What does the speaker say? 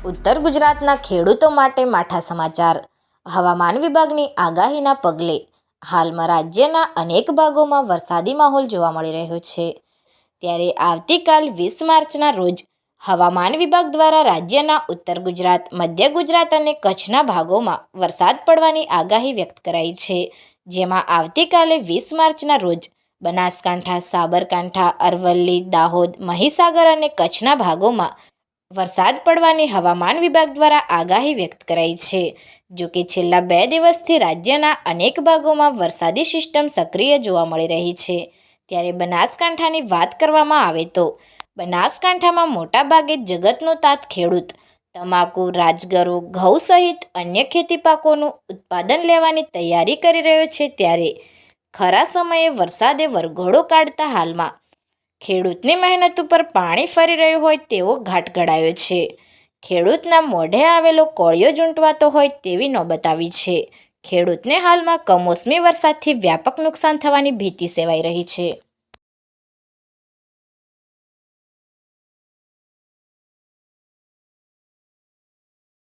ઉત્તર ગુજરાતના ખેડૂતો માટે માઠા સમાચાર। હવામાન વિભાગની આગાહીના પગલે હાલમાં રાજ્યના અનેક ભાગોમાં વરસાદી માહોલ જોવા મળી રહ્યો છે। ત્યારે આવતીકાલ 20 માર્ચના રોજ હવામાન વિભાગ દ્વારા રાજ્યના ઉત્તર ગુજરાત, મધ્ય ગુજરાત અને કચ્છના ભાગોમાં વરસાદ પડવાની આગાહી વ્યક્ત કરાઈ છે। જેમાં આવતીકાલે 20 માર્ચના રોજ બનાસકાંઠા, સાબરકાંઠા, અરવલ્લી, દાહોદ, મહીસાગર અને કચ્છના ભાગોમાં વરસાદ પડવાની હવામાન વિભાગ દ્વારા આગાહી વ્યક્ત કરાઈ છે। જોકે છેલ્લા 2 દિવસથી રાજ્યના અનેક ભાગોમાં વરસાદી સિસ્ટમ સક્રિય જોવા મળી રહી છે। ત્યારે બનાસકાંઠાની વાત કરવામાં આવે તો બનાસકાંઠામાં મોટાભાગે જગતનો તાત ખેડૂત તમાકુ, રાજગરો, ઘઉં સહિત અન્ય ખેતી પાકોનું ઉત્પાદન લેવાની તૈયારી કરી રહ્યો છે। ત્યારે ખરા સમયે વરસાદે વરઘોડો કાઢતા હાલમાં ખેડૂતની મહેનત ઉપર પાણી ફરી રહ્યું હોય તેવો ઘાટ ઘડાયો છે। ખેડૂતના મોઢે આવેલો કોળિયો ઝૂંટવાતો હોય તેવી નોબત આવી છે। ખેડૂતને હાલમાં કમોસમી વરસાદથી વ્યાપક નુકસાન થવાની ભીતિ સેવાઈ રહી છે।